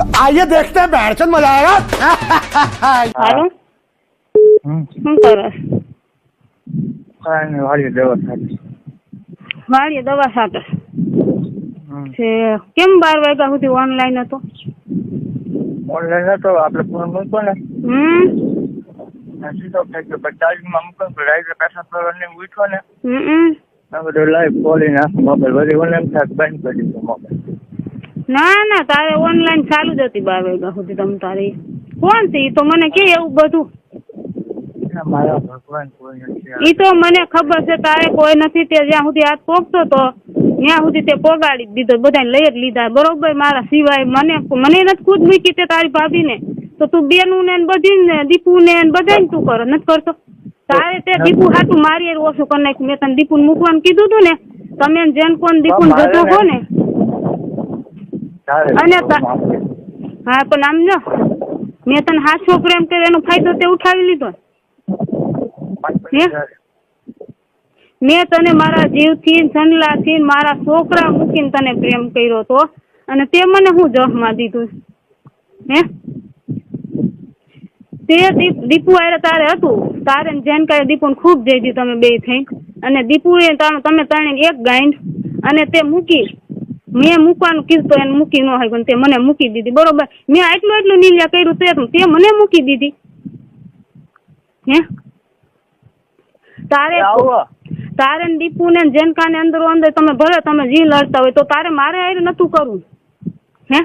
आइए देखते हैं बैठ मजा आएगा। હાલો શું કરો? વાળી દવા થાય વાળીએ દવા સાથે છે. કેમ 12 વાગ્યા સુધી ઓનલાઈન હતો? ઓનલાઈન હતો આપણે ફોન મૂકો ને સીધો થઈ ગયો પણ ચાર્જમાં મૂકો રાઈડર પાછા પ્રવારને ઉઠો ને આ બધું લાઈવ ખોલી નાખો મોબાઈલ બધી ઓનલાઈન થાય બંધ કરી દીધો મોબાઈલ. ના ના તારે ઓનલાઈન ચાલુ જ હતી 12 વાગ્યા સુધી. તમ તારી કોણ છે? ઈ તો મને કે એવું બધું. મારા ભગવાન કોઈ નથી. ઈ તો મને ખબર છે તારે કોઈ નથી. તે જ્યાં સુધી હાથ પોગતો તો ત્યાં સુધી તે પોગાડી જ દીધો, બધાને લઈ જ લીધા બરોબર. મારા સિવાય મને નથી ખુદ મૂકી તે તારી ભાભી ને. તો તું બેનું ને બધી ને દીપુ ને બધાને તું કરો નથી કરતો. તારે તે દીપુ હાટું મારી ઓછું કરી નાખ્યું. મેં તને દીપુ મૂકવાનું કીધું તું ને. તમે જેન કોણ દીપુ જતો હો ને અને હા પણ આમ જો મેં તને હાચો પ્રેમ કર્યો એનો ફાયદો તે ઉઠાવી લીધો. મેં તને મારા જીવથી સનલાથી મારા છોકરા મૂકીને તને પ્રેમ કર્યો તો અને તે મને હું જહમાં દીધું હે? તે દીપુ આરે તારે હતું તારે જેન કાંઈ દીપુને ખૂબ જઈ તમે બે થઈ અને દીપુએ તમે ત્રણે એક ગાંઠ અને તે મૂકી. મેં મૂકવાનું કીધું તો એને મૂકી ન હોય પણ તે મને મૂકી દીધી બરોબર. મેં એટલું નીલિયા કર્યું તે મને મૂકી દીધી હે? તારે દીપુ ને જેનકા ને અંદર તમે ભલે તમે જી લડતા હોય તો તારે મારે આરે નતું કરવું હે?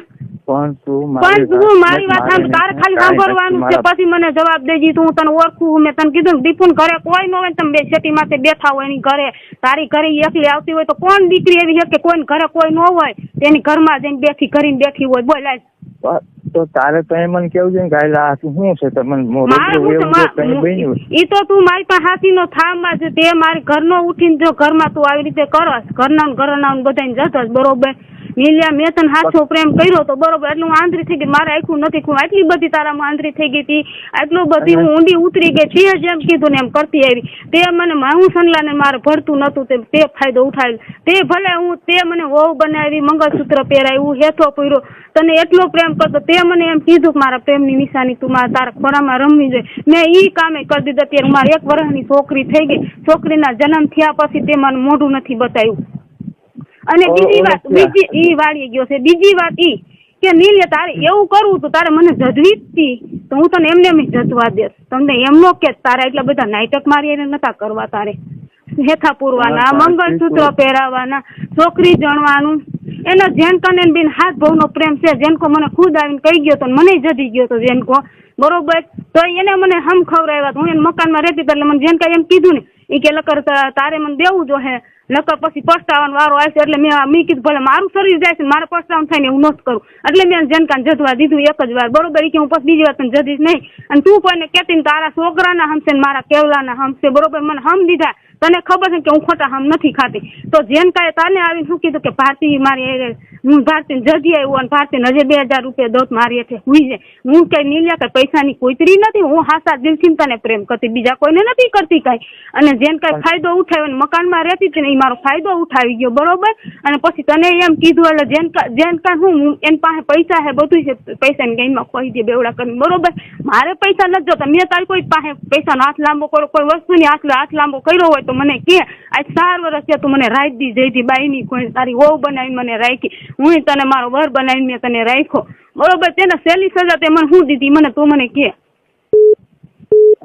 પણ તું મારી વાત સાંભળ. તારે ખાલી સાંભળવાનું છે પછી મને જવાબ દેજી. તું તને ઓળખું. મેં તને કીધું દીપુ ઘરે કોઈ ન હોય તમે બે સેટી માથે બેઠા હોય એની ઘરે તારી ઘરે એકલી આવતી હોય તો કોણ દીકરી એવી છે કે કોઈ ઘરે કોઈ ન હોય તેની ઘરમાં જઈને બેઠી હોય બોલાય તો તારે તો એમ મને કેવું છે ગાયલા શું છે ઈ તો તું મારી પાસે હાથી નો થામાં છે. તે મારી ઘરનો ઉઠીને જો ઘરમાં તું આવી રીતે કરસ ઘરના બધાને જતો બરોબર. નીલિયા મેં તને હાથો પ્રેમ કર્યો તો બરોબર એટલે હું આંધળી થઈ ગઈ. મારે આખું નથી આટલી બધી તારામાં આંધળી થઈ ગઈ હતી. આટલું બધી હું ઊંડી ઉતરી ગઈ. તે જેમ કીધું ને એમ કરતી આવી. તે મને હું સનલાને મારે ભરતું નતું તે ફાયદો ઉઠાવ્યો. તે ભલે તે મને વહુ બનાવી મંગળસૂત્ર પહેરાવ્યું હેથો પૂર્યો તને એટલો પ્રેમ કરતો. તે મને એમ કીધું કે મારા પ્રેમની નિશાની તું તારા ખોરામાં રમવી જોઈએ. મેં ઈ કામે કરી દીધું. ત્યારે મારી 1 વર્ષની છોકરી થઈ ગઈ. છોકરીના જન્મ થયા પછી તે મને મોઢું નથી બતાવ્યું. અને બીજી વાત ઈ વાળી ગયો છે. બીજી વાત ઈ કે નીલે તારે એવું કરવું તો તારે મને જજવી હતી તો હું તને એમને એમ જજવા દે. તમને એમ નો કે તારા એટલા બધા નાટક મારી એને નતા કરવા. તારે હેથા પૂરવાના મંગળસૂત્ર પહેરાવાના છોકરી જણવાનું એનો જેનકો ને બેન હાથ ભાવનો પ્રેમ છે. જેનકો મને ખુદ આવીને કહી ગયો તો મને જડી ગયો તો જેનકો બરોબર. તો એને મને હમ ખવડાવ્યા. હું એને મકાનમાં રહેતી એટલે મને જેનકા એમ કીધું ને એ કે લકર તારે મને દેવું જો હે નકર પછી પસ્તાવાનો વારો આવશે. એટલે મેં કીધું ભલે મારું શરીર જાય છે મારે પસ્તાવાનું થાય ને હું નથી કરું. એટલે મેં જેનકાને જજવા દીધું 1 જ વાર બરોબર. કે હું પછી બીજી વાર તને જજીશ નહીં. અને તું કોઈને કહેતી તારા છોકરાના હમશે ને મારા કેવલાના હમશે બરોબર. મને હમ દીધા. તને ખબર છે કે હું ખોટા હમ નથી ખાતી. તો જેનકાએ તને આવીને શું કીધું કે ભારતી મારી હું ભારતી જજી આવ્યું અને ભારતી હજે 2000 રૂપિયા દોત મારી હેઠે હુઈ જાય. હું કઈ નીલિયા કઈ પૈસાની કોઈતરી નથી. હું હાસા દિલથી તને પ્રેમ કરતી બીજા કોઈને નથી કરતી કઈ. અને જેન કઈ ફાયદો ઉઠાવ્યો ને મકાનમાં રહેતી હતી ને એ મારો ફાયદો ઉઠાવી ગયો બરોબર. અને પછી તને એમ કીધું એટલે જેનકા હું એની પાસે પૈસા હે બધું છે. પૈસાની ગેમમાં ખોઈ દે બેવડા કરીને બરોબર. મારે પૈસા નથી જોતા. મેં તારી કોઈ પાસે પૈસાનો હાથ લાંબો કર્યો કોઈ વસ્તુની હાથ લાંબો કર્યો હોય તો મને કે આજ 4 વર્ષ છે તું મને રાખ દી જઈતી બાઈની કોઈ તારી વહુ બનાવીને મને રાખી. હું તને મારો વર બનાવીને મેં તને રાખ્યો બરોબર. તેને સહેલી સજા તે મને શું દીધી મને તું મને કે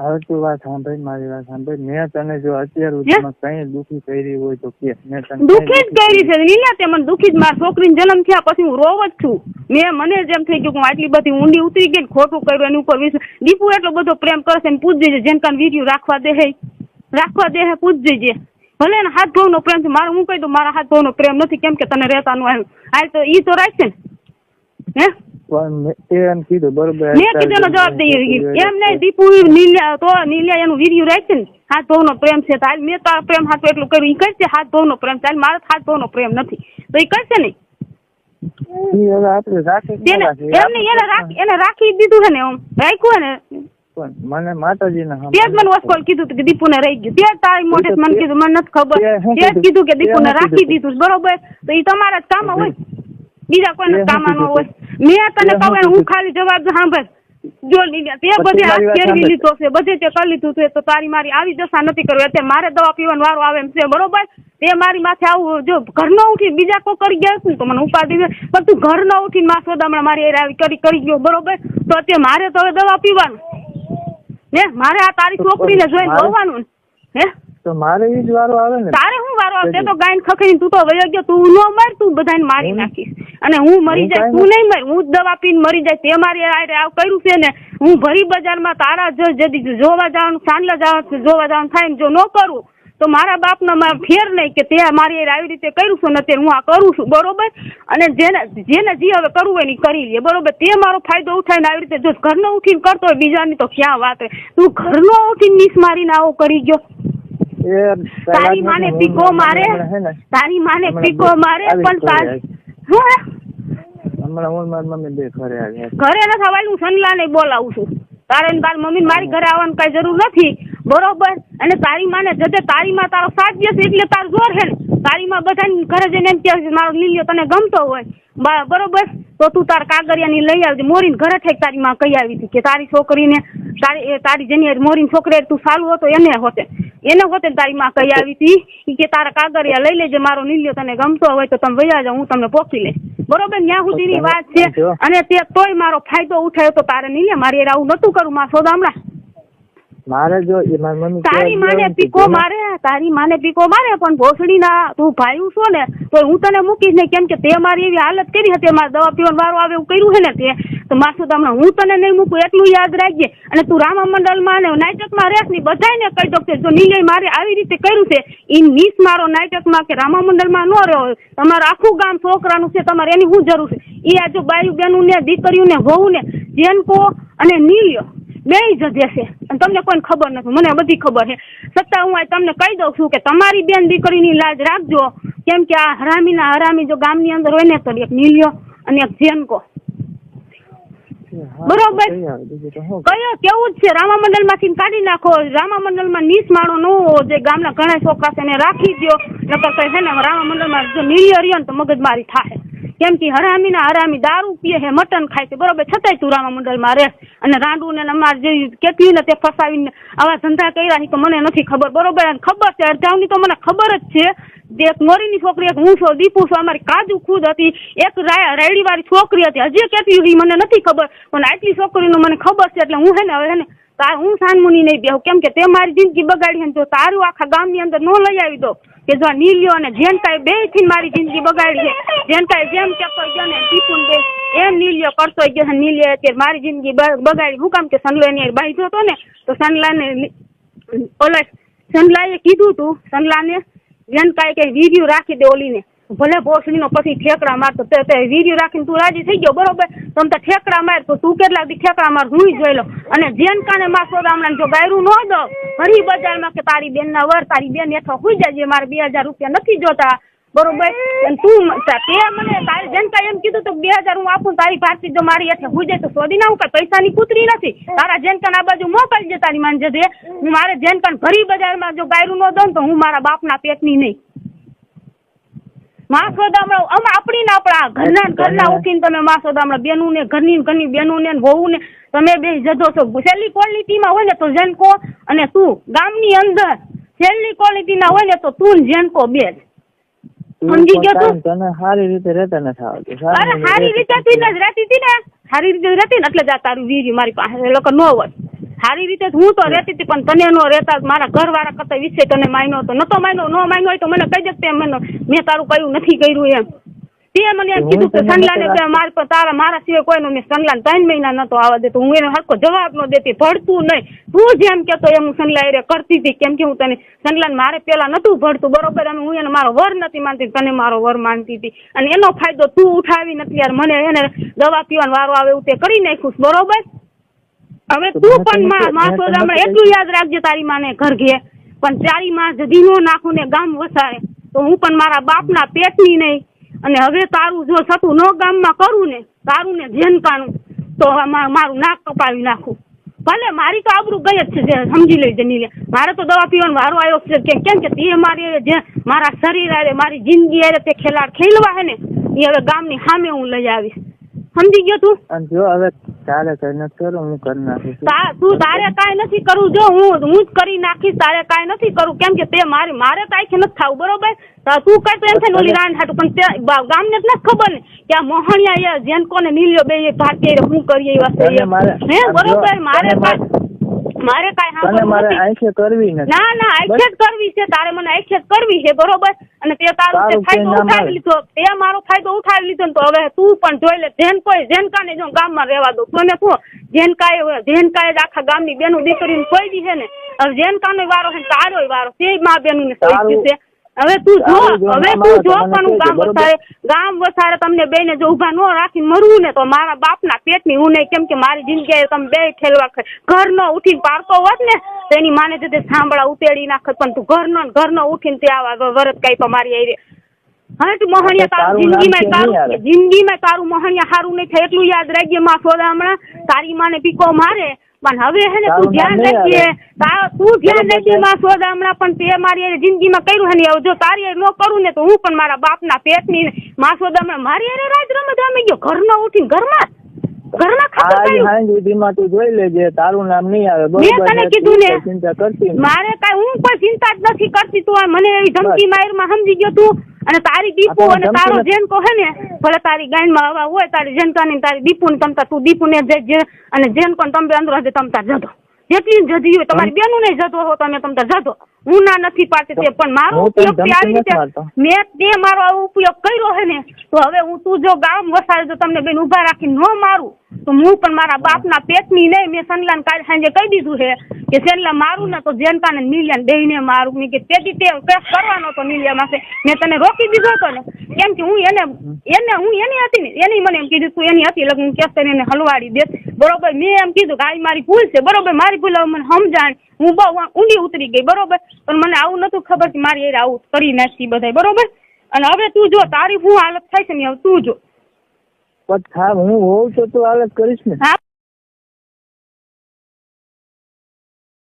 હવે તું વાત સાંભળ મારી વાત સાંભળ. મેં તને જો અત્યાર સુધીમાં કઈ દુઃખી કરી હોય તો કે મેં તને દુઃખી જ કરી છે લીલા. તે મને દુઃખી જ મારા છોકરીનો જન્મ થયા પછી હું રોવ જ છું. મને જેમ થઈ ગયું કે હું આટલી બધી ઊંડી ઉતરી ગઈ ને ખોટું કર્યું એની ઉપર દીપુ એટલો બધો પ્રેમ કરે છે ને પૂછજે છે જેનકાન વિડીયો રાખવા દે હે પૂછજે. ભલે ને હાથ ભાવનો પ્રેમ છે મારે. હું કહી દઉં મારા હાથ ભાવનો પ્રેમ નથી કેમ કે તને રહેતાનું આવ્યું હાલ તો ઈ તો રાખશે ને હે? એમ કીધું બરોબર. મેં કીધું જવાબ દઈ એમ નહીં દીપુ નીલિયા એનું વિડીયો રાખશે ને હાથ ભાવનો પ્રેમ છે. હાલ મેં તારા પ્રેમ હાથ એટલું કર્યું. ઈ કરશે હાથ ભાવનો પ્રેમ છે. મારે હાથ ભાવનો પ્રેમ નથી તો ઈ કરશે નહીં. એને રાખી દીધું છે ને એમ રાખ્યું ને મને માતાજીને તે જ મને વસ્કોલ કીધું કે દીપુને રહી ગયું. તે તારી મોઢે મને કીધું મને નથી ખબર. તે જ કીધું કે દીપુને રાખી દીધું બરોબર. તો એ તમારા જ કામ હોય બીજા કોઈને કામ ન હોય. મેં તને કહું હું ખાલી જવાબ સાંભળ જો તે બધે હાથ ફેરવી લીધો છે બધે તે કરી લીધું છે તો તારી મારી આવી દશા નથી કરવી અત્યારે મારે દવા પીવાનો વારો આવે એમ છે બરોબર તે મારી માથે આવું જો ઘર ન ઉઠી બીજા કોઈ કરી ગયા છું તો મને ઉપાડી દે પણ તું ઘર ન ઉઠીને માં સોદામણા મારી આવી કરી ગયો બરોબર તો અત્યારે મારે તો હવે દવા પીવાનું હે મારે આ તારી છોકરીને જોઈને જોવાનું હે તો મારે ઈ જ વારો આવે ને તારે હું વારો આવે તો ગાયન ખખડીને તું તો વયો ગયો તું ન મર તું બધાને મારી નાખીશ અને હું મરી જાય તું નહીં મર હું દવા પીને મરી જાય તે મારી આવ કર્યું છે ને હું ભરી બજારમાં તારા જદી જોવા જવાનું સાંજલા જવાનું જોવા જવાનું થાય ને જો ન કરું તો મારા બાપનો ફેર નહીં કે તે મારી આવી રીતે કર્યું છે ને તે હું આ કરું છું બરોબર અને જેને જે હવે કરવું હોય ને કરી લે બરોબર તે મારો ફાયદો ઉઠાવીને આવી રીતે જો ઘરનો ઉઠીને કરતો હોય બીજાની તો ક્યાં વાત તું ઘરનો ઉઠીને નીસ મારીને આવો કરી ગયો તારી માને પીકો મારે તારી માને પીકો મારે પણ હમણાં હું મારી મમ્મી બે ઘરે આવ્યા ઘરે ન થવાય હું સનલાને બોલાવું છું તારે ને તારી મમ્મી મારી ઘરે આવવાની કઈ જરૂર નથી બરોબર અને તારી માને જતે તારી માં તારો સાથ દેશે એટલે તારું જોર હે ને તારી માં બધાને ઘરે જઈને એમ કે મારો લીલિયો તને ગમતો હોય બરોબર તો તું તાર કાગરિયાની લઈ આવજે મોરીને ઘરે ઠેક તારી માં કહી આવી હતી કે તારી છોકરીને તારી જેની મોરીની છોકરી તું સારું હતો એને હોતે તારી માં કહી આવી હતી કે તારા કાગરિયા લઈ લેજે મારો નીલિયો તને ગમતો હોય તો તમે વયા જાઓ હું તમને પોખી લે બરોબર ત્યાં સુધીની વાત છે અને તે તોય મારો ફાયદો ઉઠાયો તો તારે નીલિયા મારી આવું નતું કરું માં સોદામણા મારે જો મારી મમ્મી તારી માને પીકો મારે પણ ભોસડી ના તું ભાઈ છો ને તો હું તને મૂકીશ નહીં કેમ કે તે મારી એવી હાલત કરી હતી મારે દવા પીવાનો વારો આવે એવું કર્યું છે ને તે તો માસુદામણા હું તને નહીં મૂકું એટલું યાદ રાખજે અને તું રામા મંડળમાં ને નાટકમાં રહેશ ની બધાને કહી દો કે જો નીલય મારે આવી રીતે કર્યું છે એ નીસ મારો નાટકમાં કે રામા મંડળમાં ન રહ્યો તમારું આખું ગામ છોકરાનું છે તમારે એની શું જરૂર છે એ આ જો બાયું બેનું ને દીકરીઓ ને વહુ ને જેનકો અને નીલ્યો બે જજે છે અને તમને કોઈ ખબર નથી મને બધી ખબર છે છતાં હું તમને કહી દઉં છું કે તમારી બેન દીકરીની લાજ રાખજો કેમ કે આ હરામી જો ગામની અંદર હોય ને તો એક નીલ્યો અને એક જેનકો બરોબર કયો કેવું જ છે રામા મંડળ માંથી કાઢી નાખો રામા મંડળ માં નીસ માળો ન હોવો જે ગામના ઘણા છોકરા છે એને રાખી દો નકર છે ને રામા મંડળ માં જો નીલિયો રહ્યો ને તો મગજમારી થાય કેમ કે હરામી દારૂ પીએ છે મટન ખાય છે બરોબર છતાંય તું રામા મંડળ માં રહે અને રાંડુ ને અમારે જે કેટલી ને તે ફસાવીને આવા ધંધા કર્યા તો મને નથી ખબર બરોબર ખબર છે અડધાવની તો મને ખબર જ છે એક મોરીની છોકરી એક હું છું દીપુ છું અમારી કાજુ ખુદ હતી એક રાયડી વાળી છોકરી હતી હજી કેટલી મને નથી ખબર પણ આટલી છોકરીનું મને ખબર છે એટલે હું હે ને હવે તાર હું સાનમુની નહીં બેહું કેમ કે તે મારી જિંદગી બગાડી ને જો તારું આખા ગામની અંદર ન લઈ આવી દો કે જો નીલિયો અને જેનકાઈ બે થી મારી જિંદગી બગાડી છે જેનકાઈ જેમ કેતો ગયો ને દીપુન બે એમ નીલિયો કરતો ગયો નીલિયો અત્યારે મારી જિંદગી બગાડી હું કામ કે સનલાને બાંધ્યો હતો ને તો સનલાએ કીધું તું સનલાને જેનકાઈ કે વિડીયો રાખી દે ઓલીને ભલે ભોસડીનો પછી ઠેકડા મારતો તે વિડીયો રાખીને તું રાજી થઈ ગયો બરોબર તમ તો ઠેકડા માર તો તું કેટલા દી ઠેકડા માર હું જોઈ લો અને જેનકાને માં સોદામણા જો ગાયરું ન દો ફરી બજારમાં કે તારી બેન ના વર તારી બેન હેઠો હુઈ જાય મારે 2000 રૂપિયા નથી જોતા બરોબર અને તું તે મને તારી જેનકા એમ કીધું તો 2000 હું આપું તારી ભારતી જો મારી હેઠે હુઈ જાય તો સોદી ના હું કઈ પૈસાની કૂતરી નથી તારા જેનકાન આ બાજુ મોકલજે તારી માન જજે હું મારે જેનકાન ફરી બજારમાં જો ગાયરું ન દઉં તો હું મારા બાપના પેટની નહીં માં સોદામણા આપણી ને આપણા ઘરના ઉઠીને તમે માં સોદામણા બેનું ને ઘરની બેનું ને વહુ ને તમે બે જજો છો છેલ્લી ક્વોલિટીમાં હોય ને તો જેનકો અને તું ગામની અંદર છેલ્લી ક્વોલિટીના હોય ને તો તું જેનકો બે સમજી ગયો તું તને સારી રીતે રહેતા નથી આવતું અરે સારી રીતે રહેતી હતી ને સારી રીતે રહેતી ને એટલે જ તારું વીર્ય મારી પાસે લોકો ન હોય સારી રીતે હું તો રહેતી હતી પણ તને નો રહેતા મારા ઘરવાળા કરતા વિશે તને માન્યો તો નતો માન્યો ન માન્યો હોય તો મને કહી દે મેં તારું કયું નથી કર્યું એમ તે મને એમ કીધું કે સનલાને કે મારા સિવાય કોઈનો મેં સનલાને 3 મહિના નતો આવવા દેતો હું એને હરકો જવાબ ન દેતી ભળતું નહીં તું જેમ કેતો એમ હું સનલા એ કરતી હતી કેમ કે હું તને સનલાને મારે પેલા નતું ભળતું બરોબર અને હું એને મારો વર નથી માનતી તને મારો વર માનતી હતી અને એનો ફાયદો તું ઉઠાવી નથી યાર મને એને દવા પીવાનો વારો આવે એવું તે કરી નાખ્યું બરોબર હવે તું પણ માં સોદામણા એટલું યાદ રાખજે તારી માને ઘર ઘે પણ તારી માં જદી નો નાખું ને ગામ વસાય તો હું પણ મારા બાપના પેટની નહીં અને હવે તારું જો સતું નો ગામમાં કરું ને તારું ને જેનકાનું તો મારું નાક કપાવી નાખું ભલે મારી તો આબરૂ ગઈ જ છે જે સમજી લેજે નીલે મારે તો દવા પીવાનો વારો આવ્યો છે કેમ કે તે મારી જે મારા શરીર આરે મારી જિંદગી આરે તે ખેલાડ ખેલવા હે ને એ હવે ગામની સામે હું લઈ આવીશ સમજી ગયો તું? અને જો હવે તારે કઈ નથી કરું, હું કરી નાખીશ. તું તારે કાંઈ નથી કરવું. જો હું જ કરી નાખીશ, તારે કાંઈ નથી કરવું. કેમ કે તે મારે કાંઈ નથી થવું, બરોબર? તું કઈ તો એમ થાય ઓલી રાન હાટું, પણ ગામને જ નથી ખબર ને કે આ મોહણિયા જેનકો ને નીલ્યો બે ભાગ્ય હું કરીએ એવા છે. હે બરોબર? મારે કાંઈ મારે આંખે કરવી નથી. ના આંખે જ કરવી છે તારે, મને આંખે જ કરવી છે, બરોબર? અને તે તારું ફાયદો ઉઠાવી લીધો, તે મારો ફાયદો ઉઠાવી લીધો ને તો હવે તું પણ જોઈ લે. જેનકાને જો ગામમાં રહેવા દો તો ને શું જેનકાએ જ આખા ગામની બેનું દીકરીને ખોઈ છે ને. હવે જેનકાનો વારો છે, તારો વારો, તે મા બેનું ને ખોઈ છે. હવે તું જો પણ ગામ વસારે તમને બે ને જો ઉભા ન રાખી મરવું ને તો મારા બાપના પેટની હું નહીં. કેમ કે મારી જિંદગી તમે બે ઠેલવા ઘર નો ઉઠીને પાડતો હોત ને તો એની માને તે સાંભળા ઉતેડી નાખત, પણ તું ઘરનો ઉઠીને તે આવા વરત કાઈ મારી આવી. હા તું મોહણિયા તારું જિંદગીમાં તારું મોહણિયા સારું નહીં થાય એટલું યાદ રાખજે. માં સોદા હમણાં તારી માને પીકો મારે પણ હવે હે ને તું ધ્યાન રાખજે. માં સોદા હમણાં પણ તે મારી જિંદગીમાં કર્યું હે ને. જો તારી ન કરું ને તો હું પણ મારા બાપના પેટની માં સોદા હમણાં મારી અરે રાજ રમત રમી ગયો. ઘરનો ઉઠીને ઘરમાં તું જોઈ લેજે, તારું નામ નહીં આવે. મેં તને કીધું ને ચિંતા કરતી મારે કઈ, હું કોઈ ચિંતા જ નથી કરતી. તું મને એવી ધમકી મારમાં સમજી ગયો તું. અને તારી દીપુ અને તારો જેનકો હે ને, ભલે તારી ગાયમાં હવા હોય, તારી જેનકાની તારી દીપુ ને તમતા તું દીપુ ને અને જેનકો ને તમે અંદર હજે તમતા જતો. જેટલી જતી હોય તમારી બેનું નહીં જતો હો તમે તમતા જતો. હું ના નથી પાડતી તે, પણ મારો ઉપયોગ આવી રીતે મેં તે મારો આવો ઉપયોગ કર્યો હે ને તો હવે તું જો ગામ વસાડે જો તમને બેન ઉભા રાખીને ન મારું તો હું પણ મારા બાપના પેટની નહીં. મેં સનલાન કાલ સાંજે કહી દીધું છે કે સેનલા મારું ને તો જેનકાને નીલિયાને બેયને મારું. મેં કે તેથી તે કેસ કરવાનો તો નીલિયા માસે મેં તને રોકી દીધો હતો ને. કેમ કે હું એની હતી ને, એની મને એમ કીધું તું એની હતી એટલે હું કેસ કરીને એને હલવાડી દે, બરોબર? મેં એમ કીધું કે આ મારી ભૂલ છે, બરોબર? મારી ભૂલ હવે મને સમજાણ, હું બહુ ઊંડી ઉતરી ગઈ, બરોબર? પણ મને આવું નતું ખબર કે મારી એ આવું કરી નાખી બધા, બરોબર? અને હવે તું જો તારી શું હાલત થાય છે ને હવે તું જો. હું હોઉં તો તું હાલત કરીશ ને.